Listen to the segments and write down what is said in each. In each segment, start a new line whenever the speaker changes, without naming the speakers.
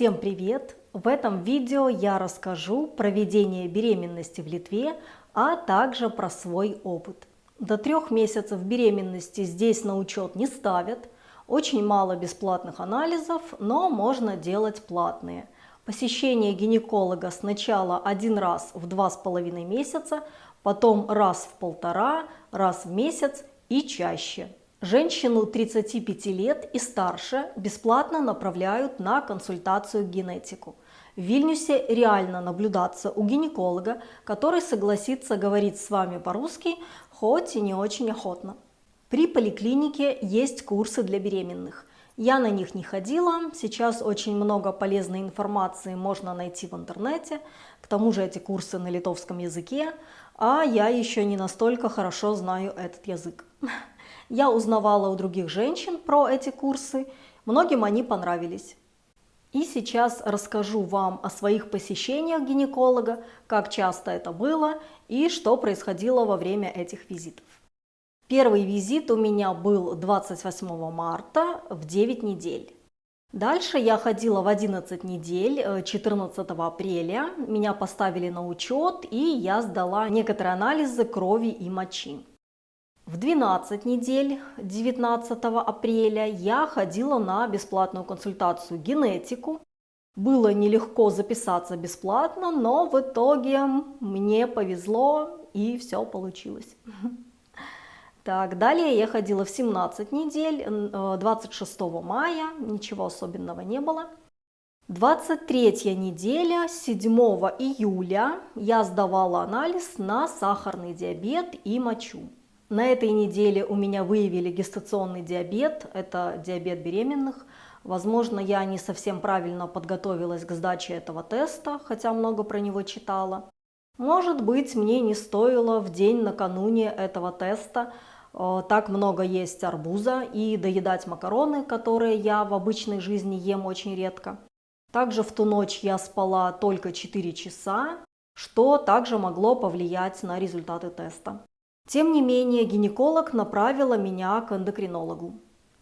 Всем привет! В этом видео я расскажу про ведение беременности в Литве, а также про свой опыт. До 3 месяцев беременности здесь на учет не ставят, очень мало бесплатных анализов, но можно делать платные. Посещение гинеколога сначала 1 раз в 2,5 месяца, потом раз в 1,5, раз в месяц и чаще. Женщину 35 лет и старше бесплатно направляют на консультацию к генетику. В Вильнюсе реально наблюдаться у гинеколога, который согласится говорить с вами по-русски, хоть и не очень охотно. При поликлинике есть курсы для беременных. Я на них не ходила, сейчас очень много полезной информации можно найти в интернете, к тому же эти курсы на литовском языке, а я еще не настолько хорошо знаю этот язык. Я узнавала у других женщин про эти курсы, многим они понравились. И сейчас расскажу вам о своих посещениях гинеколога, как часто это было и что происходило во время этих визитов. Первый визит у меня был 28 марта в 9 недель. Дальше я ходила в 11 недель, 14 апреля. Меня поставили на учет, и я сдала некоторые анализы крови и мочи. В 12 недель, 19 апреля, я ходила на бесплатную консультацию к генетику. Было нелегко записаться бесплатно, но в итоге мне повезло и все получилось. Так, далее я ходила в 17 недель, 26 мая, ничего особенного не было. 23 неделя, 7 июля, я сдавала анализ на сахарный диабет и мочу. На этой неделе у меня выявили гестационный диабет, это диабет беременных. Возможно, я не совсем правильно подготовилась к сдаче этого теста, хотя много про него читала. Может быть, мне не стоило в день накануне этого теста так много есть арбуза и доедать макароны, которые я в обычной жизни ем очень редко. Также в ту ночь я спала только 4 часа, что также могло повлиять на результаты теста. Тем не менее, гинеколог направила меня к эндокринологу.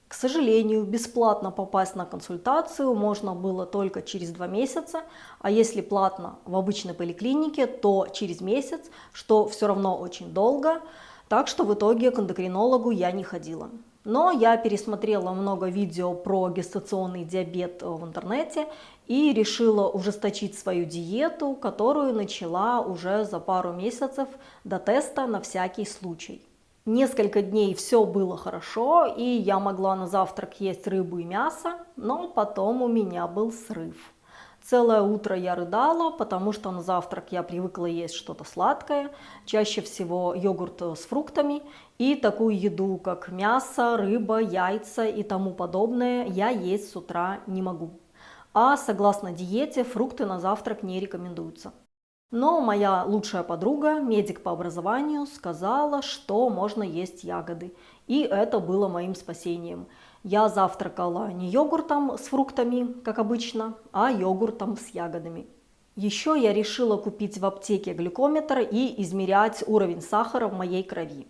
К сожалению, бесплатно попасть на консультацию можно было только через 2 месяца, а если платно в обычной поликлинике, то через месяц, что все равно очень долго, так что в итоге к эндокринологу я не ходила. Но я пересмотрела много видео про гестационный диабет в интернете и решила ужесточить свою диету, которую начала уже за пару месяцев до теста на всякий случай. Несколько дней все было хорошо, и я могла на завтрак есть рыбу и мясо, но потом у меня был срыв. Целое утро я рыдала, потому что на завтрак я привыкла есть что-то сладкое, чаще всего йогурт с фруктами, и такую еду, как мясо, рыба, яйца и тому подобное, я есть с утра не могу. А согласно диете, фрукты на завтрак не рекомендуются. Но моя лучшая подруга, медик по образованию, сказала, что можно есть ягоды, и это было моим спасением. Я завтракала не йогуртом с фруктами, как обычно, а йогуртом с ягодами. Еще я решила купить в аптеке глюкометр и измерять уровень сахара в моей крови.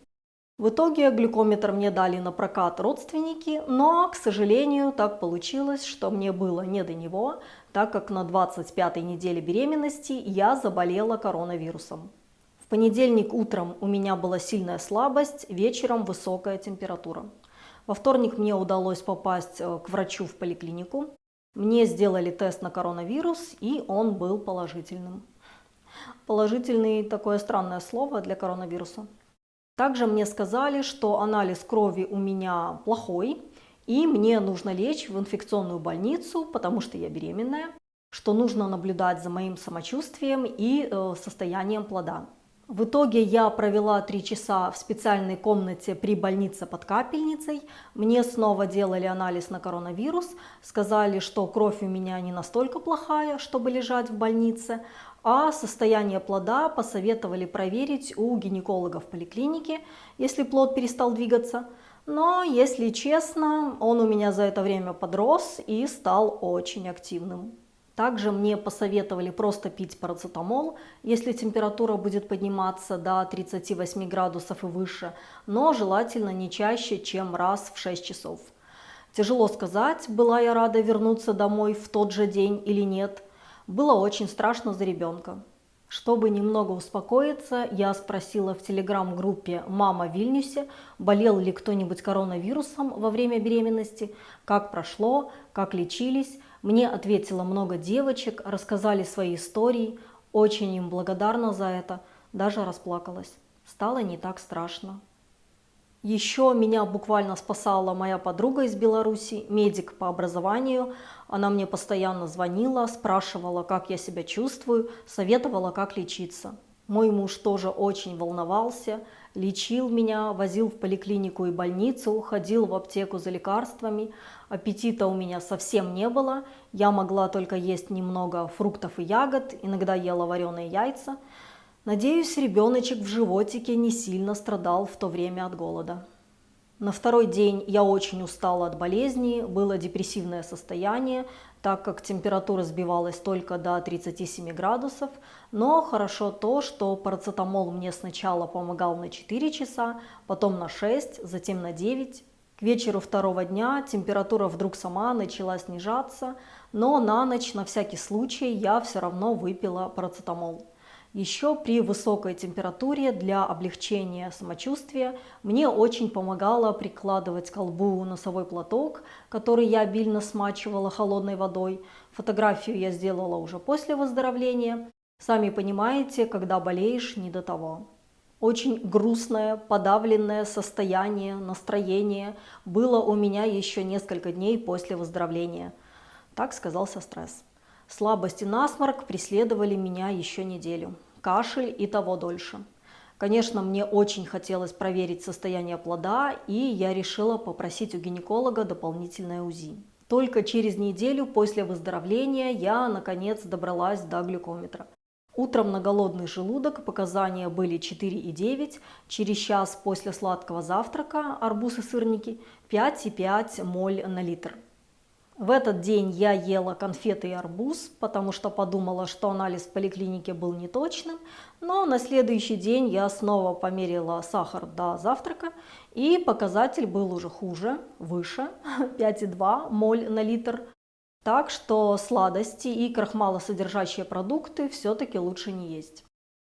В итоге глюкометр мне дали на прокат родственники, но, к сожалению, так получилось, что мне было не до него, так как на 25-й неделе беременности я заболела коронавирусом. В понедельник утром у меня была сильная слабость, вечером высокая температура. Во вторник мне удалось попасть к врачу в поликлинику. Мне сделали тест на коронавирус, и он был положительным. Положительный – такое странное слово для коронавируса. Также мне сказали, что анализ крови у меня плохой, и мне нужно лечь в инфекционную больницу, потому что я беременная, что нужно наблюдать за моим самочувствием и состоянием плода. В итоге я провела 3 часа в специальной комнате при больнице под капельницей. Мне снова делали анализ на коронавирус, сказали, что кровь у меня не настолько плохая, чтобы лежать в больнице, а состояние плода посоветовали проверить у гинеколога в поликлинике, если плод перестал двигаться. Но, если честно, он у меня за это время подрос и стал очень активным. Также мне посоветовали просто пить парацетамол, если температура будет подниматься до 38 градусов и выше, но желательно не чаще, чем раз в 6 часов. Тяжело сказать, была я рада вернуться домой в тот же день или нет. Было очень страшно за ребенка. Чтобы немного успокоиться, я спросила в телеграм-группе «Мама в Вильнюсе», болел ли кто-нибудь коронавирусом во время беременности, как прошло, как лечились. Мне ответило много девочек, рассказали свои истории. Очень им благодарна за это, даже расплакалась. Стало не так страшно. Еще меня буквально спасала моя подруга из Беларуси, медик по образованию. Она мне постоянно звонила, спрашивала, как я себя чувствую, советовала, как лечиться. Мой муж тоже очень волновался, лечил меня, возил в поликлинику и больницу, ходил в аптеку за лекарствами. Аппетита у меня совсем не было, я могла только есть немного фруктов и ягод, иногда ела вареные яйца. Надеюсь, ребеночек в животике не сильно страдал в то время от голода. На второй день я очень устала от болезни, было депрессивное состояние, так как температура сбивалась только до 37 градусов, но хорошо то, что парацетамол мне сначала помогал на 4 часа, потом на 6, затем на 9. К вечеру второго дня температура вдруг сама начала снижаться, но на ночь на всякий случай я все равно выпила парацетамол. Еще при высокой температуре для облегчения самочувствия мне очень помогало прикладывать к колбу носовой платок, который я обильно смачивала холодной водой. Фотографию я сделала уже после выздоровления. Сами понимаете, когда болеешь, не до того. Очень грустное, подавленное состояние, настроение было у меня еще несколько дней после выздоровления. Так сказался стресс. Слабость и насморк преследовали меня еще неделю. Кашель и того дольше. Конечно, мне очень хотелось проверить состояние плода, и я решила попросить у гинеколога дополнительное УЗИ. Только через неделю после выздоровления я, наконец, добралась до глюкометра. Утром на голодный желудок показания были 4,9, через час после сладкого завтрака, арбуз и сырники, 5,5 моль на литр. В этот день я ела конфеты и арбуз, потому что подумала, что анализ в поликлинике был неточным, но на следующий день я снова померила сахар до завтрака, и показатель был уже хуже, выше, 5,2 моль на литр. Так что сладости и крахмалосодержащие продукты все-таки лучше не есть.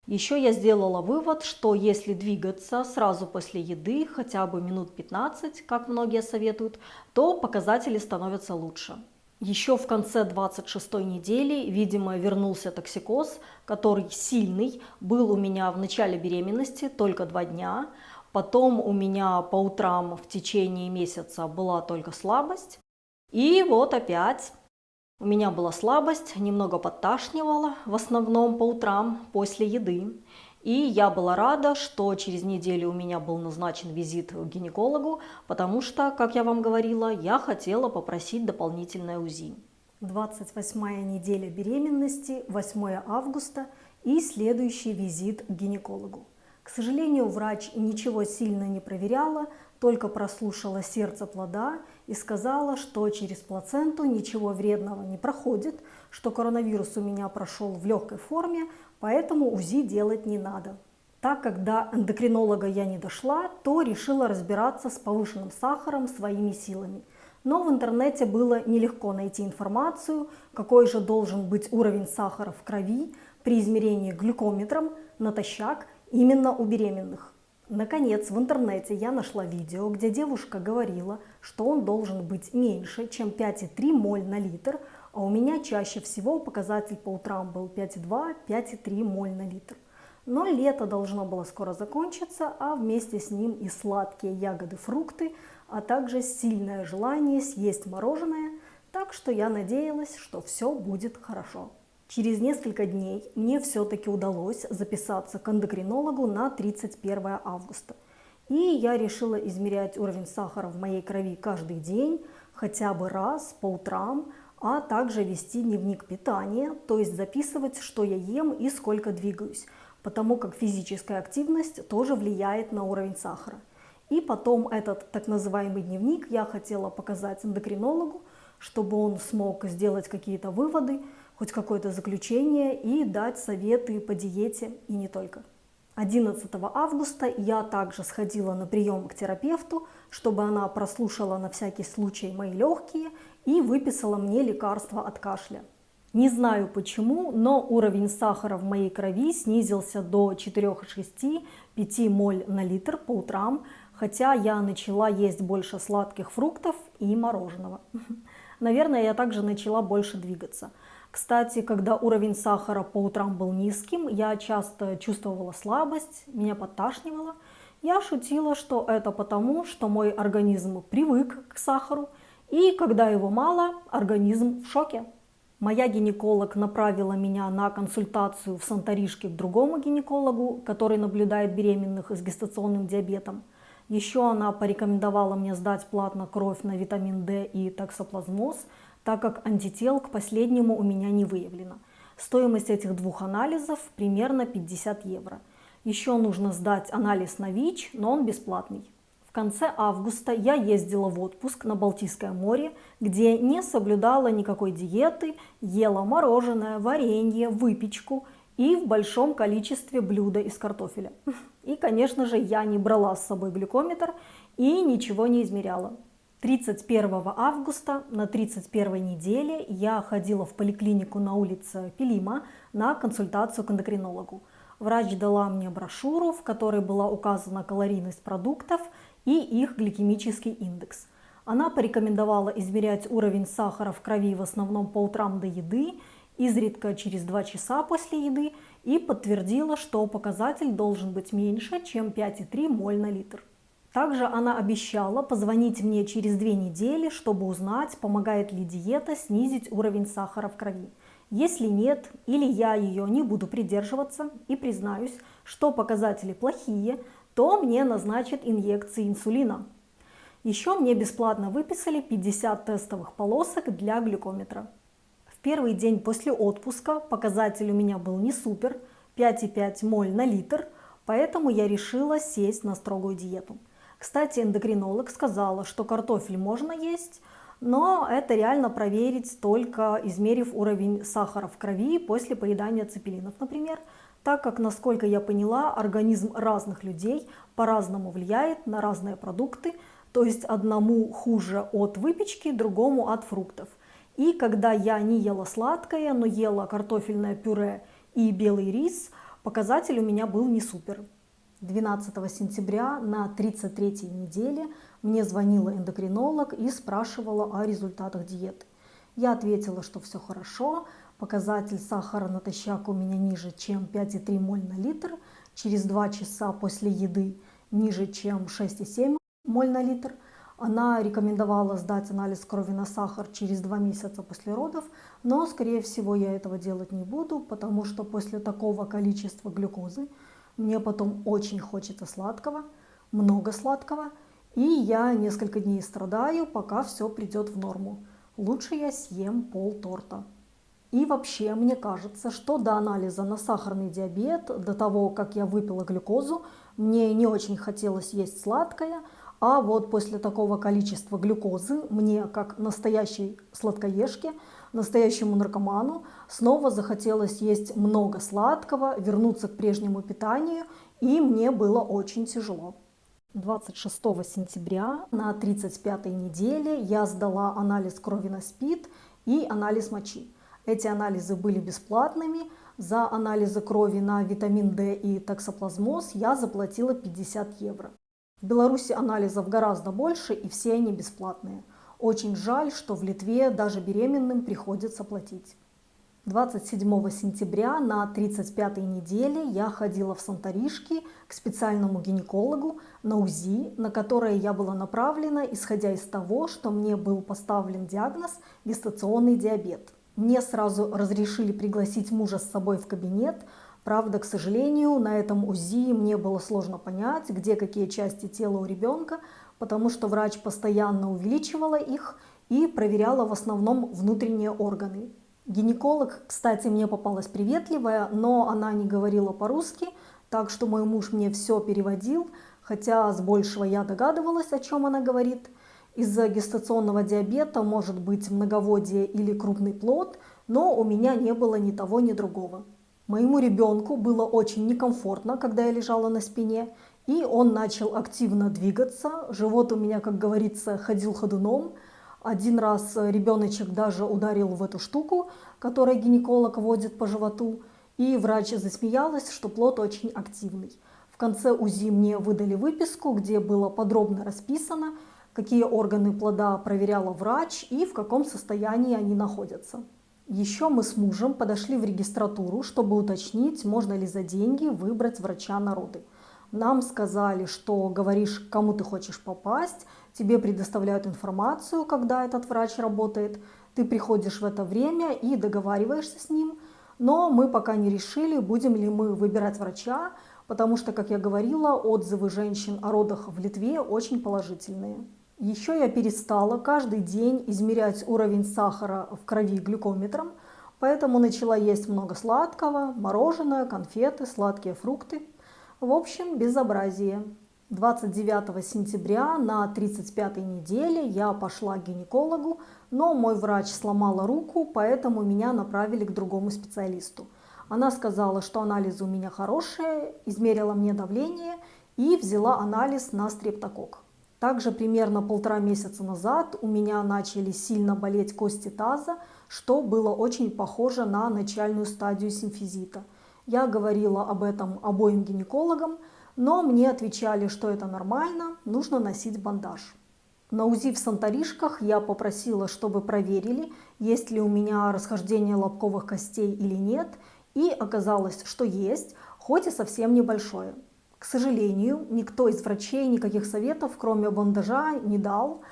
Еще я сделала вывод, что если двигаться сразу после еды, хотя бы минут 15, как многие советуют, то показатели становятся лучше. Еще в конце 26-й недели, видимо, вернулся токсикоз, который сильный, был у меня в начале беременности только 2 дня, потом у меня по утрам в течение месяца была только слабость, и вот опять. У меня была слабость, немного подташнивало, в основном по утрам после еды. И я была рада, что через неделю у меня был назначен визит к гинекологу, потому что, как я вам говорила, я хотела попросить дополнительное УЗИ. 28-я неделя беременности, 8 августа и следующий визит к гинекологу. К сожалению, врач ничего сильно не проверяла, только прослушала сердце плода и сказала, что через плаценту ничего вредного не проходит, что коронавирус у меня прошел в легкой форме, поэтому УЗИ делать не надо. Так как до эндокринолога я не дошла, то решила разбираться с повышенным сахаром своими силами. Но в интернете было нелегко найти информацию, какой же должен быть уровень сахара в крови при измерении глюкометром натощак именно у беременных. Наконец, в интернете я нашла видео, где девушка говорила, что он должен быть меньше, чем 5,3 моль на литр, а у меня чаще всего показатель по утрам был 5,2-5,3 моль на литр. Но лето должно было скоро закончиться, а вместе с ним и сладкие ягоды, фрукты, а также сильное желание съесть мороженое, так что я надеялась, что все будет хорошо. Через несколько дней мне все-таки удалось записаться к эндокринологу на 31 августа. И я решила измерять уровень сахара в моей крови каждый день, хотя бы раз по утрам, а также вести дневник питания, то есть записывать, что я ем и сколько двигаюсь, потому как физическая активность тоже влияет на уровень сахара. И потом этот так называемый дневник я хотела показать эндокринологу, чтобы он смог сделать какие-то выводы, хоть какое-то заключение и дать советы по диете и не только. 11 августа я также сходила на прием к терапевту, чтобы она прослушала на всякий случай мои легкие и выписала мне лекарства от кашля. Не знаю почему, но уровень сахара в моей крови снизился до 4,6-5 моль на литр по утрам, хотя я начала есть больше сладких фруктов и мороженого. Наверное, я также начала больше двигаться. Кстати, когда уровень сахара по утрам был низким, я часто чувствовала слабость, меня подташнивало. Я шутила, что это потому, что мой организм привык к сахару, и когда его мало, организм в шоке. Моя гинеколог направила меня на консультацию в Санторишке к другому гинекологу, который наблюдает беременных с гестационным диабетом. Еще она порекомендовала мне сдать платно кровь на витамин D и токсоплазмоз, так как антител к последнему у меня не выявлено. Стоимость этих двух анализов примерно 50 евро. Еще нужно сдать анализ на ВИЧ, но он бесплатный. В конце августа я ездила в отпуск на Балтийское море, где не соблюдала никакой диеты, ела мороженое, варенье, выпечку и в большом количестве блюда из картофеля. И, конечно же, я не брала с собой глюкометр и ничего не измеряла. 31 августа на 31 неделе я ходила в поликлинику на улице Пилима на консультацию к эндокринологу. Врач дала мне брошюру, в которой была указана калорийность продуктов и их гликемический индекс. Она порекомендовала измерять уровень сахара в крови в основном по утрам до еды, изредка через 2 часа после еды, и подтвердила, что показатель должен быть меньше, чем 5,3 моль на литр. Также она обещала позвонить мне через 2 недели, чтобы узнать, помогает ли диета снизить уровень сахара в крови. Если нет, или я ее не буду придерживаться и признаюсь, что показатели плохие, то мне назначат инъекции инсулина. Еще мне бесплатно выписали 50 тестовых полосок для глюкометра. В первый день после отпуска показатель у меня был не супер, 5,5 моль на литр, поэтому я решила сесть на строгую диету. Кстати, эндокринолог сказала, что картофель можно есть, но это реально проверить, только измерив уровень сахара в крови после поедания цепелинов, например, так как, насколько я поняла, организм разных людей по-разному влияет на разные продукты, то есть одному хуже от выпечки, другому от фруктов. И когда я не ела сладкое, но ела картофельное пюре и белый рис, показатель у меня был не супер. 12 сентября на 33-й неделе мне звонила эндокринолог и спрашивала о результатах диеты. Я ответила, что все хорошо, показатель сахара натощак у меня ниже, чем 5,3 моль на литр, через 2 часа после еды ниже, чем 6,7 моль на литр. Она рекомендовала сдать анализ крови на сахар через 2 месяца после родов, но, скорее всего, я этого делать не буду, потому что после такого количества глюкозы мне потом очень хочется сладкого, много сладкого, и я несколько дней страдаю, пока все придет в норму. Лучше я съем полторта. И вообще, мне кажется, что до анализа на сахарный диабет, до того, как я выпила глюкозу, мне не очень хотелось есть сладкое, а вот после такого количества глюкозы мне, как настоящей сладкоежке, настоящему наркоману, снова захотелось есть много сладкого, вернуться к прежнему питанию, и мне было очень тяжело. 26 сентября на 35-й неделе я сдала анализ крови на СПИД и анализ мочи. Эти анализы были бесплатными. За анализы крови на витамин D и токсоплазмоз я заплатила 50 евро. В Беларуси анализов гораздо больше, и все они бесплатные. Очень жаль, что в Литве даже беременным приходится платить. 27 сентября на 35-й неделе я ходила в Санторишки к специальному гинекологу на УЗИ, на которое я была направлена, исходя из того, что мне был поставлен диагноз гестационный диабет. Мне сразу разрешили пригласить мужа с собой в кабинет. Правда, к сожалению, на этом УЗИ мне было сложно понять, где какие части тела у ребенка, потому что врач постоянно увеличивала их и проверяла в основном внутренние органы. Гинеколог, кстати, мне попалась приветливая, но она не говорила по-русски, так что мой муж мне все переводил, хотя с большего я догадывалась, о чем она говорит. Из-за гестационного диабета может быть многоводие или крупный плод, но у меня не было ни того, ни другого. Моему ребенку было очень некомфортно, когда я лежала на спине, и он начал активно двигаться. Живот у меня, как говорится, ходил ходуном. Один раз ребеночек даже ударил в эту штуку, которую гинеколог вводит по животу, и врач засмеялась, что плод очень активный. В конце УЗИ мне выдали выписку, где было подробно расписано, какие органы плода проверяла врач и в каком состоянии они находятся. Еще мы с мужем подошли в регистратуру, чтобы уточнить, можно ли за деньги выбрать врача на роды. Нам сказали, что говоришь, к кому ты хочешь попасть, тебе предоставляют информацию, когда этот врач работает, ты приходишь в это время и договариваешься с ним. Но мы пока не решили, будем ли мы выбирать врача, потому что, как я говорила, отзывы женщин о родах в Литве очень положительные. Еще я перестала каждый день измерять уровень сахара в крови глюкометром, поэтому начала есть много сладкого, мороженое, конфеты, сладкие фрукты. В общем, безобразие. 29 сентября на 35-й неделе я пошла к гинекологу, но мой врач сломала руку, поэтому меня направили к другому специалисту. Она сказала, что анализы у меня хорошие, измерила мне давление и взяла анализ на стрептококк. Также примерно 1,5 месяца назад у меня начали сильно болеть кости таза, что было очень похоже на начальную стадию симфизита. Я говорила об этом обоим гинекологам, но мне отвечали, что это нормально, нужно носить бандаж. На УЗИ в Санторишках я попросила, чтобы проверили, есть ли у меня расхождение лобковых костей или нет, и оказалось, что есть, хоть и совсем небольшое. К сожалению, никто из врачей никаких советов, кроме бандажа, не дал,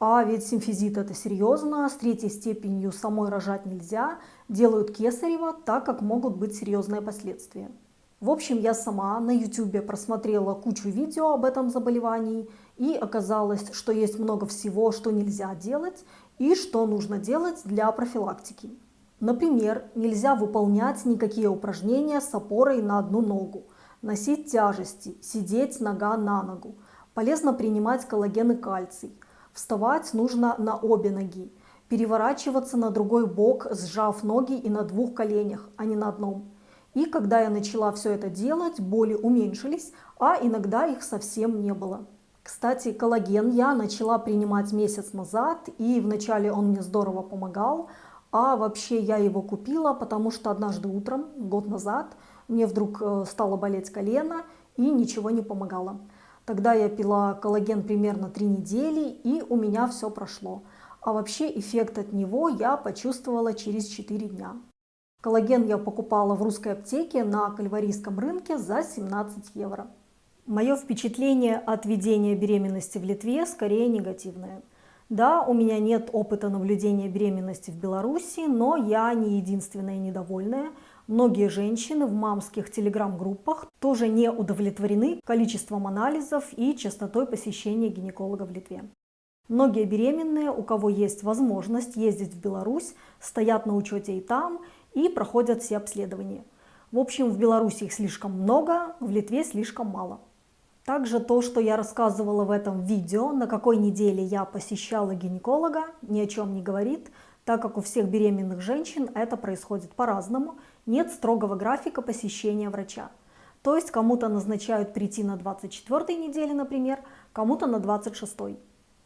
а ведь симфизит это серьезно, с 3-й степенью самой рожать нельзя, делают кесарево, так как могут быть серьезные последствия. В общем, я сама на YouTube просмотрела кучу видео об этом заболевании, и оказалось, что есть много всего, что нельзя делать и что нужно делать для профилактики. Например, нельзя выполнять никакие упражнения с опорой на одну ногу, носить тяжести, сидеть нога на ногу. Полезно принимать коллаген и кальций. Вставать нужно на обе ноги. Переворачиваться на другой бок, сжав ноги и на 2 коленях, а не на одном. И когда я начала все это делать, боли уменьшились, а иногда их совсем не было. Кстати, коллаген я начала принимать месяц назад, и вначале он мне здорово помогал, а вообще я его купила, потому что однажды утром, год назад, мне вдруг стало болеть колено и ничего не помогало. Тогда я пила коллаген примерно 3 недели, и у меня все прошло. А вообще эффект от него я почувствовала через 4 дня. Коллаген я покупала в русской аптеке на кальварийском рынке за 17 евро. Мое впечатление от ведения беременности в Литве скорее негативное. Да, у меня нет опыта наблюдения беременности в Беларуси, но я не единственная недовольная. Многие женщины в мамских телеграм-группах тоже не удовлетворены количеством анализов и частотой посещения гинеколога в Литве. Многие беременные, у кого есть возможность ездить в Беларусь, стоят на учете и там и проходят все обследования. В общем, в Беларуси их слишком много, в Литве слишком мало. Также то, что я рассказывала в этом видео, на какой неделе я посещала гинеколога, ни о чем не говорит, так как у всех беременных женщин это происходит по-разному, нет строгого графика посещения врача. То есть кому-то назначают прийти на 24-й неделе, например, кому-то на 26-й.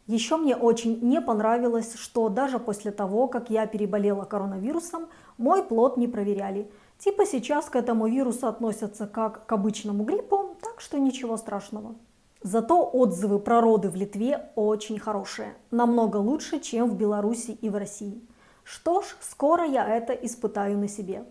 Еще мне очень не понравилось, что даже после того, как я переболела коронавирусом, мой плод не проверяли. Типа сейчас к этому вирусу относятся как к обычному гриппу, так что ничего страшного. Зато отзывы про роды в Литве очень хорошие, намного лучше, чем в Беларуси и в России. Что ж, скоро я это испытаю на себе.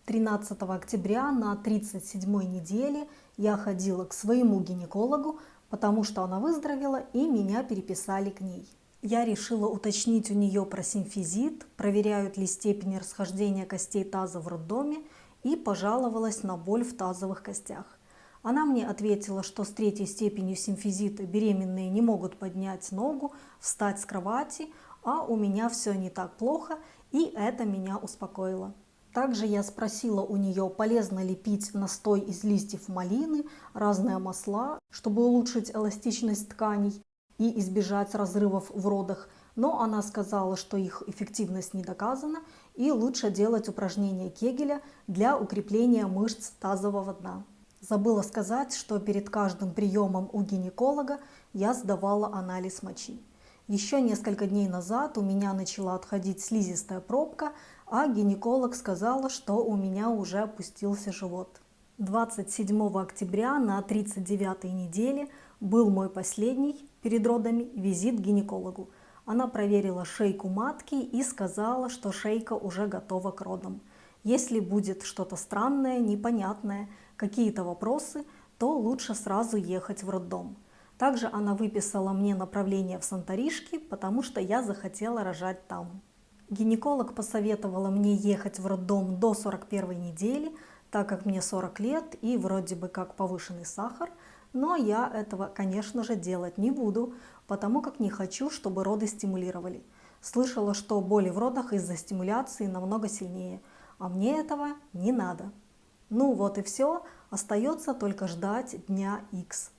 13 октября на 37-й неделе я ходила к своему гинекологу, потому что она выздоровела и меня переписали к ней. Я решила уточнить у нее про симфизит, проверяют ли степень расхождения костей таза в роддоме, и пожаловалась на боль в тазовых костях. Она мне ответила, что с 3-й степенью симфизита беременные не могут поднять ногу, встать с кровати, а у меня все не так плохо, и это меня успокоило. Также я спросила у нее, полезно ли пить настой из листьев малины, разные масла, чтобы улучшить эластичность тканей и избежать разрывов в родах. но она сказала, что их эффективность не доказана и лучше делать упражнения Кегеля для укрепления мышц тазового дна. Забыла сказать, что перед каждым приемом у гинеколога я сдавала анализ мочи. Еще несколько дней назад у меня начала отходить слизистая пробка, а гинеколог сказала, что у меня уже опустился живот. 27 октября на 39-й неделе был мой последний перед родами визит к гинекологу. Она проверила шейку матки и сказала, что шейка уже готова к родам. Если будет что-то странное, непонятное, какие-то вопросы, то лучше сразу ехать в роддом. Также она выписала мне направление в Санторишки, потому что я захотела рожать там. Гинеколог посоветовала мне ехать в роддом до 41-й недели, так как мне 40 лет и вроде бы как повышенный сахар, но я этого, конечно же, делать не буду, потому как не хочу, чтобы роды стимулировали. Слышала, что боли в родах из-за стимуляции намного сильнее, а мне этого не надо. Ну вот и все, остается только ждать дня X.